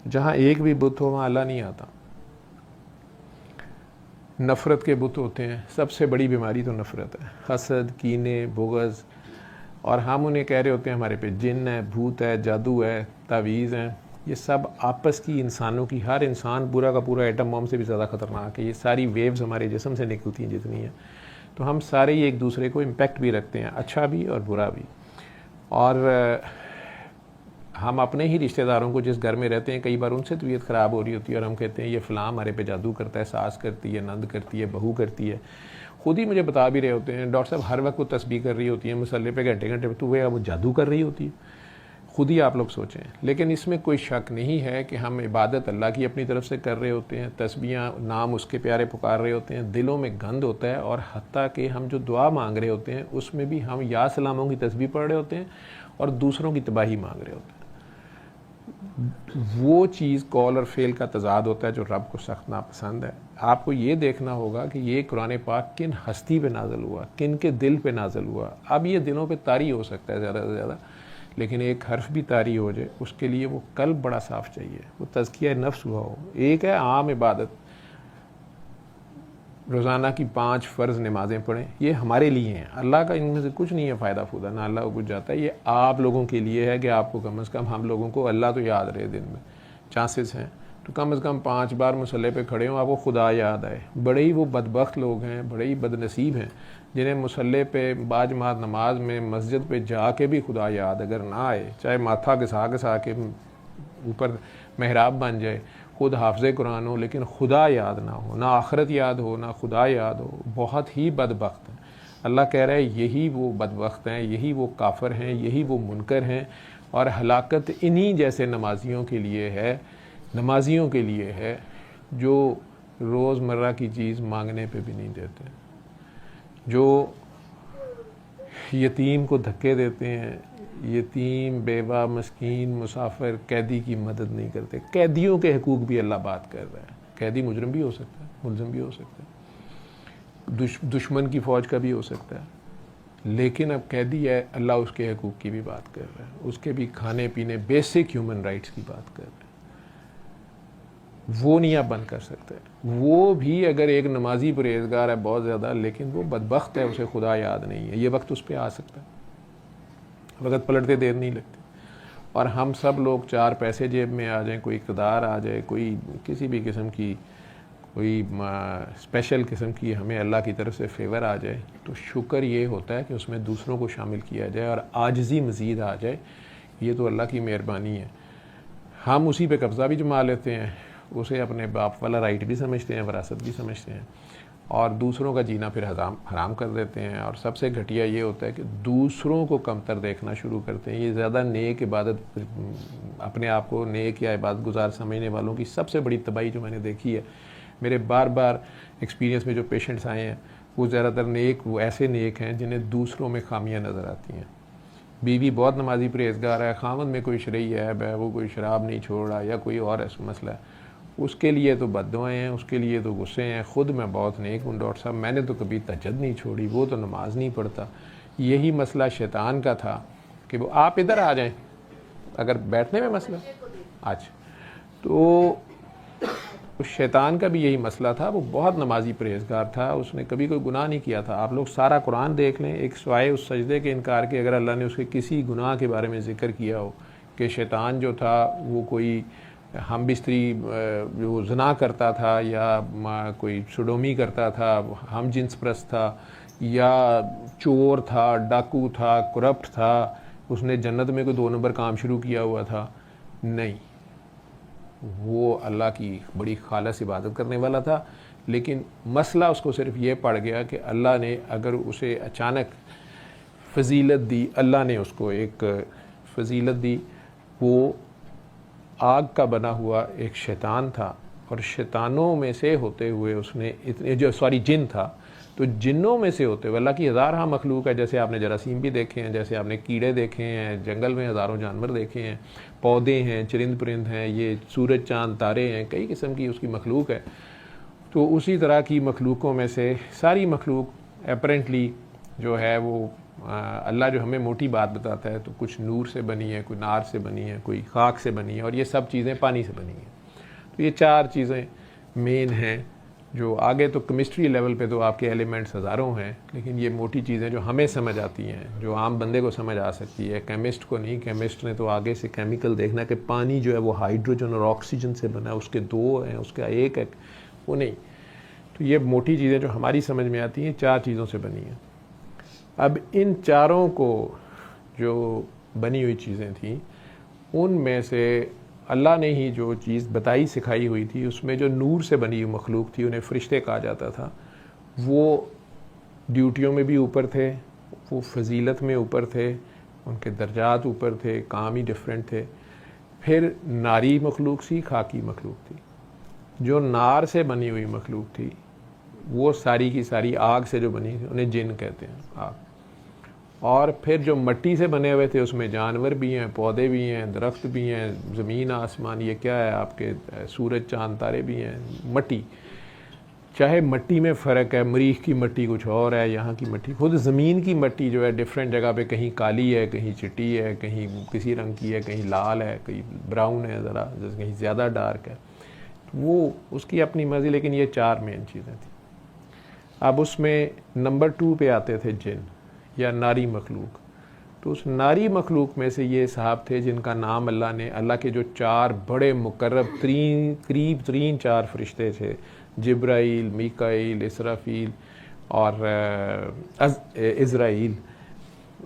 جہاں ایک بھی بت ہو وہاں اللہ نہیں آتا. نفرت کے بت ہوتے ہیں. سب سے بڑی بیماری تو نفرت ہے, حسد, کینے, بغض. اور ہم انہیں کہہ رہے ہوتے ہیں ہمارے پہ جن ہے, بھوت ہے, جادو ہے, تعویذ ہیں. یہ سب آپس کی انسانوں کی, ہر انسان پورا کا پورا ایٹم بم سے بھی زیادہ خطرناک ہے. یہ ساری ویوز ہمارے جسم سے نکلتی ہیں جتنی ہیں, تو ہم سارے ہی ایک دوسرے کو امپیکٹ بھی رکھتے ہیں, اچھا بھی اور برا بھی. اور ہم اپنے ہی رشتہ داروں کو جس گھر میں رہتے ہیں, کئی بار ان سے طبیعت خراب ہو رہی ہوتی ہے اور ہم کہتے ہیں یہ فلاں ہمارے پہ جادو کرتا ہے, ساس کرتی ہے, نند کرتی ہے, بہو کرتی ہے. خود ہی مجھے بتا بھی رہے ہوتے ہیں ڈاکٹر صاحب ہر وقت وہ تسبیح کر رہی ہوتی ہیں مصلی پہ گھنٹے گھنٹے, تو وہ جادو کر رہی ہوتی ہے. خود ہی آپ لوگ سوچیں. لیکن اس میں کوئی شک نہیں ہے کہ ہم عبادت اللہ کی اپنی طرف سے کر رہے ہوتے ہیں, تسبیحاں, نام اس کے پیارے پکار رہے ہوتے ہیں, دلوں میں گند ہوتا ہے. اور حتیٰ کہ ہم جو دعا مانگ رہے ہوتے ہیں اس میں بھی ہم یا سلاموں کی تسبیح پڑھ رہے ہوتے ہیں اور دوسروں کی تباہی مانگ رہے ہوتے ہیں. وہ چیز قول اور فعل کا تضاد ہوتا ہے جو رب کو سخت ناپسند ہے. آپ کو یہ دیکھنا ہوگا کہ یہ قرآن پاک کن ہستی پہ نازل ہوا, کن کے دل پہ نازل ہوا. اب یہ دلوں پہ طاری ہو سکتا ہے زیادہ سے زیادہ, لیکن ایک حرف بھی طاری ہو جائے اس کے لیے وہ قلب بڑا صاف چاہیے, وہ تزکیہ نفس ہوا ہو. ایک ہے عام عبادت, روزانہ کی 5 فرض نمازیں پڑھیں, یہ ہمارے لیے ہیں, اللہ کا ان میں سے کچھ نہیں ہے فائدہ فودہ, نہ اللہ کو کچھ جاتا ہے. یہ آپ لوگوں کے لیے ہے کہ آپ کو کم از کم, ہم لوگوں کو اللہ تو یاد رہے دن میں, چانسز ہیں تو کم از کم 5 بار مصلی پہ کھڑے ہوں, آپ کو خدا یاد آئے. بڑے ہی وہ بدبخت لوگ ہیں, بڑے ہی بد نصیب ہیں جنہیں مصلی پہ باجماعت نماز میں مسجد پہ جا کے بھی خدا یاد اگر نہ آئے, چاہے ماتھا گھسا کے اوپر محراب بن جائے, خود حافظ قرآن ہو, لیکن خدا یاد نہ ہو, نہ آخرت یاد ہو, نہ خدا یاد ہو. بہت ہی بدبخت ہیں. اللہ کہہ رہا ہے یہی وہ بدبخت ہیں, یہی وہ کافر ہیں, یہی وہ منکر ہیں. اور ہلاکت انہی جیسے نمازیوں کے لیے ہے, نمازیوں کے لیے ہے جو روز مرہ کی چیز مانگنے پہ بھی نہیں دیتے, جو یتیم کو دھکے دیتے ہیں, یتیم, بیوہ, مسکین, مسافر, قیدی کی مدد نہیں کرتے. قیدیوں کے حقوق بھی اللہ بات کر رہا ہے. قیدی مجرم بھی ہو سکتا ہے, ملزم بھی ہو سکتا ہے, دشمن کی فوج کا بھی ہو سکتا ہے, لیکن اب قیدی ہے, اللہ اس کے حقوق کی بھی بات کر رہا ہے, اس کے بھی کھانے پینے, بیسک ہیومن رائٹس کی بات کر رہا ہے. وہ نہیں آپ بند کر سکتے. وہ بھی اگر ایک نمازی پرہیزگار ہے بہت زیادہ, لیکن وہ بدبخت ہے, اسے خدا یاد نہیں ہے. یہ وقت اس پہ آ سکتا ہے, وقت پلٹتے دیر نہیں لگتی. اور ہم سب لوگ 4 پیسے جیب میں آ جائیں, کوئی اقتدار آ جائے, کوئی کسی بھی قسم کی کوئی اسپیشل قسم کی ہمیں اللہ کی طرف سے فیور آ جائے, تو شکر یہ ہوتا ہے کہ اس میں دوسروں کو شامل کیا جائے اور عاجزی مزید آ جائے. یہ تو اللہ کی مہربانی ہے. ہم اسی پہ قبضہ بھی جما لیتے ہیں, اسے اپنے باپ والا رائٹ بھی سمجھتے ہیں, وراثت بھی سمجھتے ہیں, اور دوسروں کا جینا پھر حرام کر دیتے ہیں. اور سب سے گھٹیا یہ ہوتا ہے کہ دوسروں کو کمتر دیکھنا شروع کرتے ہیں. یہ زیادہ نیک عبادت, اپنے آپ کو نیک یا عبادت گزار سمجھنے والوں کی سب سے بڑی تباہی جو میں نے دیکھی ہے میرے بار بار ایکسپیرینس میں, جو پیشنٹس آئے ہیں وہ زیادہ تر نیک, وہ ایسے نیک ہیں جنہیں دوسروں میں خامیاں نظر آتی ہیں. بیوی بہت نمازی پرہیزگار ہے, خاوند میں کوئی شرعی عیب ہے, وہ کوئی شراب نہیں چھوڑ رہا یا کوئی اور ایسا مسئلہ ہے, اس کے لیے تو بد دعائیں ہیں, اس کے لیے تو غصے ہیں. خود میں بہت نیک ہوں ڈاکٹر صاحب, میں نے تو کبھی تہجد نہیں چھوڑی, وہ تو نماز نہیں پڑھتا. یہی مسئلہ شیطان کا تھا کہ وہ آپ ادھر آ جائیں, اگر بیٹھنے میں مسئلہ آج, تو شیطان کا بھی یہی مسئلہ تھا. وہ بہت نمازی پرہیزگار تھا, اس نے کبھی کوئی گناہ نہیں کیا تھا. آپ لوگ سارا قرآن دیکھ لیں, ایک سوائے اس سجدے کے انکار کے, اگر اللہ نے اس کے کسی گناہ کے بارے میں ذکر کیا ہو کہ شیطان جو تھا وہ کوئی ہم بستری جو زنا کرتا تھا, یا کوئی سڈومی کرتا تھا, ہم جنس پرست تھا, یا چور تھا, ڈاکو تھا, کرپٹ تھا, اس نے جنت میں کوئی 2 نمبر کام شروع کیا ہوا تھا, نہیں. وہ اللہ کی بڑی خالص عبادت کرنے والا تھا. لیکن مسئلہ اس کو صرف یہ پڑ گیا کہ اللہ نے اگر اسے اچانک فضیلت دی, اللہ نے اس کو ایک فضیلت دی. وہ آگ کا بنا ہوا ایک شیطان تھا, اور شیطانوں میں سے ہوتے ہوئے اس نے اتنے جن تھا, تو جنوں میں سے ہوتے ہوئے, اللہ کی ہزارہ مخلوق ہے, جیسے آپ نے جراثیم بھی دیکھے ہیں, جیسے آپ نے کیڑے دیکھے ہیں, جنگل میں ہزاروں جانور دیکھے ہیں, پودے ہیں, چرند پرند ہیں, یہ سورج چاند تارے ہیں, کئی قسم کی اس کی مخلوق ہے. تو اسی طرح کی مخلوقوں میں سے ساری مخلوق اپرنٹلی جو ہے وہ اللہ جو ہمیں موٹی بات بتاتا ہے تو کچھ نور سے بنی ہے، کوئی نار سے بنی ہے، کوئی خاک سے بنی ہے، اور یہ سب چیزیں پانی سے بنی ہیں. تو یہ 4 چیزیں مین ہیں. جو آگے تو کیمسٹری لیول پہ تو آپ کے ایلیمنٹس ہزاروں ہیں، لیکن یہ موٹی چیزیں جو ہمیں سمجھ آتی ہیں، جو عام بندے کو سمجھ آ سکتی ہے، کیمسٹ کو نہیں. کیمسٹ نے تو آگے سے کیمیکل دیکھنا کہ پانی جو ہے وہ ہائیڈروجن اور آکسیجن سے بنا ہے، اس کے 2 ہیں، اس کا 1 ہے، وہ نہیں. تو یہ موٹی چیزیں جو ہماری سمجھ میں آتی ہیں 4 چیزوں سے بنی ہیں. اب ان چاروں کو جو بنی ہوئی چیزیں تھیں ان میں سے اللہ نے ہی جو چیز بتائی سکھائی ہوئی تھی، اس میں جو نور سے بنی ہوئی مخلوق تھی، انہیں فرشتے کہا جاتا تھا. وہ ڈیوٹیوں میں بھی اوپر تھے، وہ فضیلت میں اوپر تھے، ان کے درجات اوپر تھے، کام ہی ڈیفرنٹ تھے. پھر ناری مخلوق سی، خاکی مخلوق تھی. جو نار سے بنی ہوئی مخلوق تھی وہ ساری کی ساری آگ سے جو بنی تھی، انہیں جن کہتے ہیں، آگ. اور پھر جو مٹی سے بنے ہوئے تھے اس میں جانور بھی ہیں، پودے بھی ہیں، درخت بھی ہیں، زمین آسمان، یہ کیا ہے آپ کے سورج چاند تارے بھی ہیں. مٹی، چاہے مٹی میں فرق ہے، مریخ کی مٹی کچھ اور ہے، یہاں کی مٹی، خود زمین کی مٹی جو ہے ڈیفرنٹ جگہ پہ کہیں کالی ہے، کہیں چٹی ہے، کہیں کسی رنگ کی ہے، کہیں لال ہے، کہیں براؤن ہے، ذرا کہیں زیادہ ڈارک ہے. وہ اس کی اپنی مرضی. لیکن یہ 4 مین چیزیں تھیں. اب اس میں نمبر 2 پہ آتے تھے جن یا ناری مخلوق. تو اس ناری مخلوق میں سے یہ صاحب تھے جن کا نام اللہ نے، اللہ کے جو 4 بڑے مقرب ترین، قریب ترین 4 فرشتے تھے، جبرائیل، میکائیل، اسرافیل اور عزرائیل.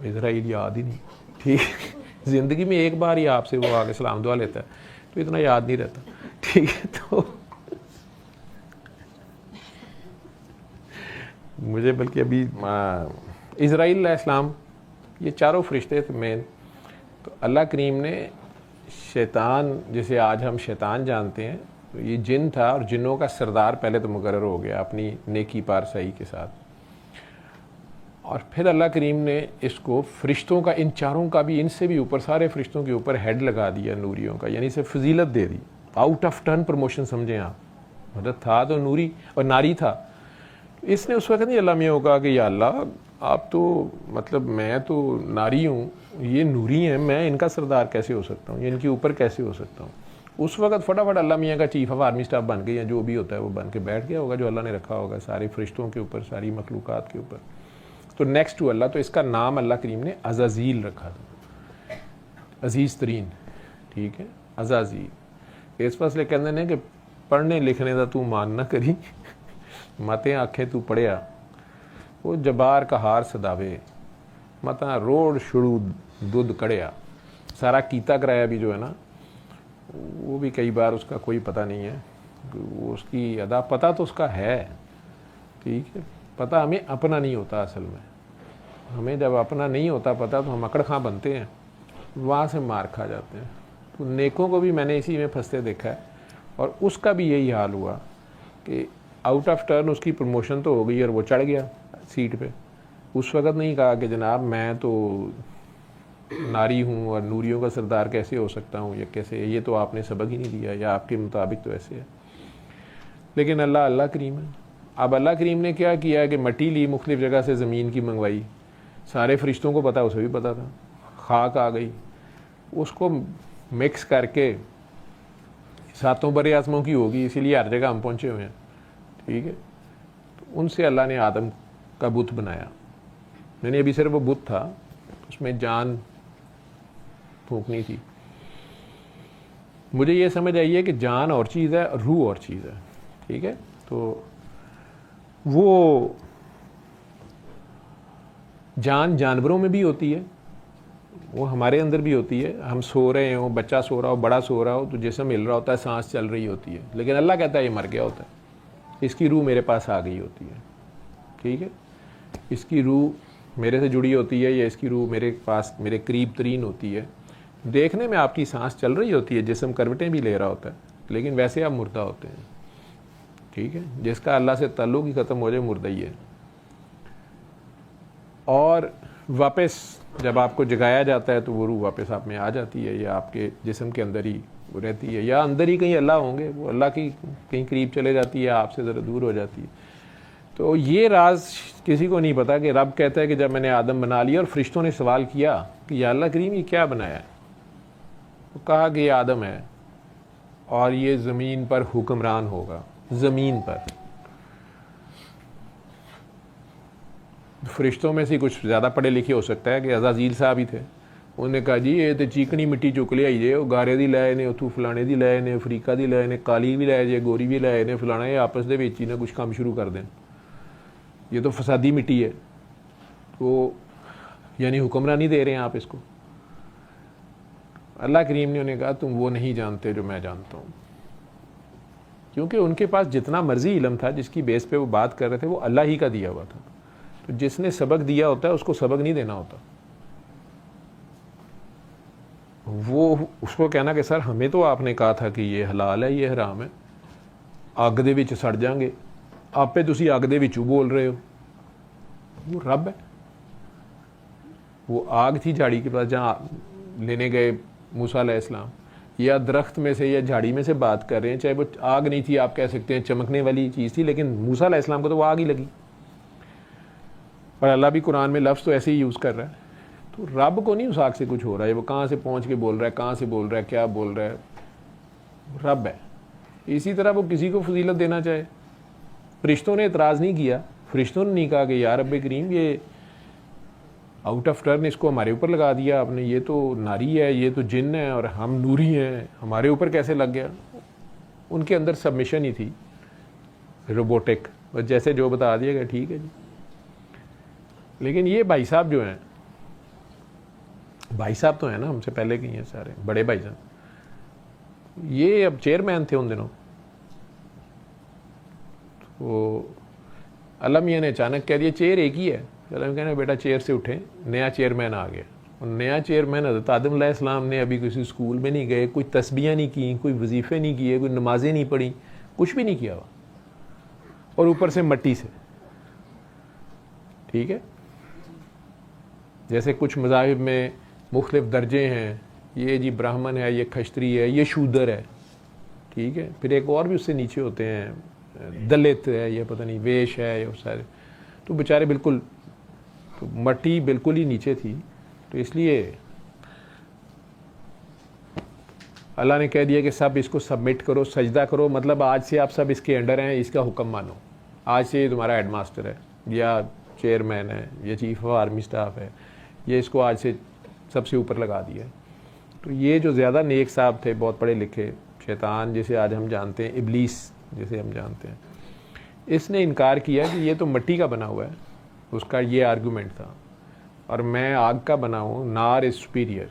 عزرائیل یاد ہی نہیں، ٹھیک. زندگی میں ایک بار ہی آپ سے وہ آگے سلام دعا لیتا ہے تو اتنا یاد نہیں رہتا، ٹھیک ہے. تو مجھے بلکہ ابھی اسرائیل علیہ السلام، یہ 4 فرشتے تھے مین. تو اللہ کریم نے شیطان، جسے آج ہم شیطان جانتے ہیں، تو یہ جن تھا، اور جنوں کا سردار پہلے تو مقرر ہو گیا اپنی نیکی پارسائی کے ساتھ. اور پھر اللہ کریم نے اس کو فرشتوں کا، ان 4 کا بھی، ان سے بھی اوپر، سارے فرشتوں کے اوپر ہیڈ لگا دیا نوریوں کا، یعنی اسے فضیلت دے دی. آؤٹ آف ٹرن پروموشن سمجھیں آپ، مطلب تھا تو نوری اور ناری تھا. اس نے اس وقت نہیں اللہ میاں کو کہا کہ یا اللہ آپ تو، مطلب میں تو ناری ہوں، یہ نوری ہیں، میں ان کا سردار کیسے ہو سکتا ہوں، یا ان کے اوپر کیسے ہو سکتا ہوں. اس وقت فٹافٹ اللہ میاں کا چیف آف آرمی اسٹاف بن گئی، یا جو بھی ہوتا ہے وہ بن کے بیٹھ گیا ہوگا، جو اللہ نے رکھا ہوگا سارے فرشتوں کے اوپر، ساری مخلوقات کے اوپر. تو نیکسٹ ٹو اللہ، تو اس کا نام اللہ کریم نے عزازیل رکھا تھا، عزیز ترین، ٹھیک ہے، عزازیل. اس فصلے کہتے ہیں کہ پڑھنے لکھنے کا تو مان نہ کری، متیں آنکھیں تو پڑھیا، وہ جبار کا ہار صداوے، متا روڑ شروع دودھ کڑیا. سارا کیتا کرایا بھی جو ہے نا، وہ بھی کئی بار اس کا کوئی پتہ نہیں ہے، وہ اس کی ادا، پتہ تو اس کا ہے، ٹھیک ہے. پتہ ہمیں اپنا نہیں ہوتا اصل میں. ہمیں جب اپنا نہیں ہوتا پتہ تو ہم اکڑ خاں بنتے ہیں، وہاں سے مار کھا جاتے ہیں. تو نیکوں کو بھی میں نے اسی میں پھنستے دیکھا ہے. اور اس کا بھی یہی حال ہوا کہ آؤٹ آف ٹرن اس کی پروموشن تو ہو گئی اور وہ چڑھ گیا سیٹ پہ. اس وقت نہیں کہا کہ جناب میں تو ناری ہوں اور نوریوں کا سردار کیسے ہو سکتا ہوں، یا کیسے، یہ تو آپ نے سبق ہی نہیں دیا، یا آپ کے مطابق تو ایسے ہے. لیکن اللہ کریم ہے. اب اللہ کریم نے کیا کیا کہ مٹی لی مختلف جگہ سے، زمین کی منگوائی، سارے فرشتوں کو پتا، اسے بھی پتا تھا. خاک آ گئی، اس کو مکس کر کے 7 برے آسموں کی ہوگی، اسی لیے ہر جگہ ہم پہنچے ہوئے ہیں، ٹھیک ہے. تو ان سے اللہ نے آدم کا بت بنایا. میں نے ابھی صرف وہ بت تھا، اس میں جان پھونکنی تھی. مجھے یہ سمجھ آئی ہے کہ جان اور چیز ہے، روح اور چیز ہے، ٹھیک ہے. تو وہ جان جانوروں میں بھی ہوتی ہے، وہ ہمارے اندر بھی ہوتی ہے. ہم سو رہے ہوں، بچہ سو رہا ہو، بڑا سو رہا ہو، تو جسم ہل رہا ہوتا ہے، سانس چل رہی ہوتی ہے. لیکن اللہ کہتا ہے یہ مر گیا ہوتا ہے، اس کی روح میرے پاس آ گئی ہوتی ہے، ٹھیک ہے. اس کی روح میرے سے جڑی ہوتی ہے، یا اس کی روح میرے پاس، میرے قریب ترین ہوتی ہے. دیکھنے میں آپ کی سانس چل رہی ہوتی ہے، جسم کروٹیں بھی لے رہا ہوتا ہے، لیکن ویسے آپ مردہ ہوتے ہیں، ٹھیک ہے. جس کا اللہ سے تعلق ہی ختم ہو جائے مردہ ہی ہے. اور واپس جب آپ کو جگایا جاتا ہے تو وہ روح واپس آپ میں آ جاتی ہے، یا آپ کے جسم کے اندر ہی وہ رہتی ہے، یا اندر ہی کہیں اللہ ہوں گے، وہ اللہ کی کہیں قریب چلے جاتی ہے، آپ سے ذرا دور ہو جاتی ہے. تو یہ راز کسی کو نہیں پتا کہ رب کہتا ہے کہ جب میں نے آدم بنا لیا اور فرشتوں نے سوال کیا کہ یا اللہ کریم یہ کیا بنایا ہے، تو کہا کہ یہ آدم ہے اور یہ زمین پر حکمران ہوگا، زمین پر۔ فرشتوں میں سے کچھ زیادہ پڑھے لکھے ہو سکتا ہے کہ عزازیل صاحب ہی تھے، انہوں نے کہا جی یہ تو چیکنی مٹی چک لے آئیے، وہ گارے دی لائے نے، اتو فلانے دی لائے نے، افریقہ دی لائے نے، کالی بھی لائے جے، گوری بھی لائے نے، فلانا، یہ آپس دے وچ ہی نہ کچھ کام شروع کر دیں، یہ تو فسادی مٹی ہے، تو یعنی حکمرانی دے رہے ہیں آپ اس کو۔ اللہ کریم نے انہیں کہا تم وہ نہیں جانتے جو میں جانتا ہوں، کیونکہ ان کے پاس جتنا مرضی علم تھا جس کی بیس پہ وہ بات کر رہے تھے وہ اللہ ہی کا دیا ہوا تھا، تو جس نے سبق دیا ہوتا ہے اس کو سبق نہیں دینا ہوتا، وہ اس کو کہنا کہ سر ہمیں تو آپ نے کہا تھا کہ یہ حلال ہے یہ حرام ہے، اگ دے وچ سڑ جائیں گے، آپ پہ تسی اگ دے وچوں بول رہے ہو۔ وہ رب ہے، وہ آگ تھی جھاڑی کے پاس جہاں لینے گئے موسیٰ علیہ السلام، یا درخت میں سے یا جھاڑی میں سے بات کر رہے ہیں، چاہے وہ آگ نہیں تھی آپ کہہ سکتے ہیں چمکنے والی چیز تھی، لیکن موسیٰ علیہ السلام کو تو وہ آگ ہی لگی، اور اللہ بھی قرآن میں لفظ تو ایسے ہی یوز کر رہا ہے۔ تو رب کو نہیں اس آگ سے کچھ ہو رہا ہے، وہ کہاں سے پہنچ کے بول رہا ہے، کہاں سے بول رہا ہے، کیا بول رہا ہے، رب ہے۔ اسی طرح وہ کسی کو فضیلت دینا چاہے، فرشتوں نے اعتراض نہیں کیا، فرشتوں نے نہیں کہا کہ یا رب کریم یہ آؤٹ آف ٹرن اس کو ہمارے اوپر لگا دیا آپ نے، یہ تو ناری ہے، یہ تو جن ہے اور ہم نوری ہیں، ہمارے اوپر کیسے لگ گیا۔ ان کے اندر سبمیشن ہی تھی روبوٹک، بس جیسے جو بتا دیا گیا ٹھیک ہے جی۔ لیکن یہ بھائی صاحب جو ہیں، بھائی صاحب تو ہیں نا ہم سے پہلے کے ہیں سارے بڑے بھائی صاحب، یہ اب چیئرمین تھے ان دنوں، تو اللہ میاں نے اچانک کہہ دیا چیئر ایک ہی ہے، اللہ کہنا بیٹا چیئر سے اٹھیں، نیا چیئرمین آ گیا، اور نیا چیئرمین حضرت آدم علیہ السلام نے ابھی کسی اسکول میں نہیں گئے، کوئی تسبیحیں نہیں کی، کوئی وظیفے نہیں کیے، کوئی نمازیں نہیں پڑھی، کچھ بھی نہیں کیا ہوا، اور اوپر سے مٹی سے، ٹھیک ہے۔ جیسے کچھ مذاہب میں مختلف درجے ہیں، یہ جی براہمن ہے، یہ کھشتری ہے، یہ شودر ہے، ٹھیک ہے، پھر ایک اور بھی اس سے نیچے ہوتے ہیں، دلت ہے، یہ پتہ نہیں ویش ہے، یہ سارے، تو بیچارے بالکل، تو مٹی بالکل ہی نیچے تھی، تو اس لیے اللہ نے کہہ دیا کہ سب اس کو سبمٹ کرو، سجدہ کرو، مطلب آج سے آپ سب اس کے انڈر ہیں، اس کا حکم مانو، آج سے یہ تمہارا ہیڈ ماسٹر ہے، یا چیئرمین ہے، یا چیف آف آرمی سٹاف ہے، یہ اس کو آج سے سب سے اوپر لگا دیا ہے۔ تو یہ جو زیادہ نیک صاحب تھے، بہت پڑھے لکھے، شیطان جسے آج ہم جانتے ہیں، ابلیس جسے ہم جانتے ہیں، اس نے انکار کیا کہ یہ تو مٹی کا بنا ہوا ہے، اس کا یہ آرگومنٹ تھا، اور میں آگ کا بنا ہوں، نار از سپیریئر،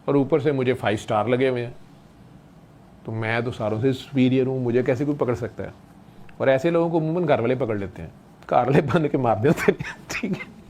اور اوپر سے مجھے 5 سٹار لگے ہوئے ہیں، تو میں تو ساروں سے سپیریئر ہوں، مجھے کیسے کوئی پکڑ سکتا ہے۔ اور ایسے لوگوں کو عموماً گھر والے پکڑ لیتے ہیں، گھر والے بن کے مار دیتے ہیں، ٹھیک ہے۔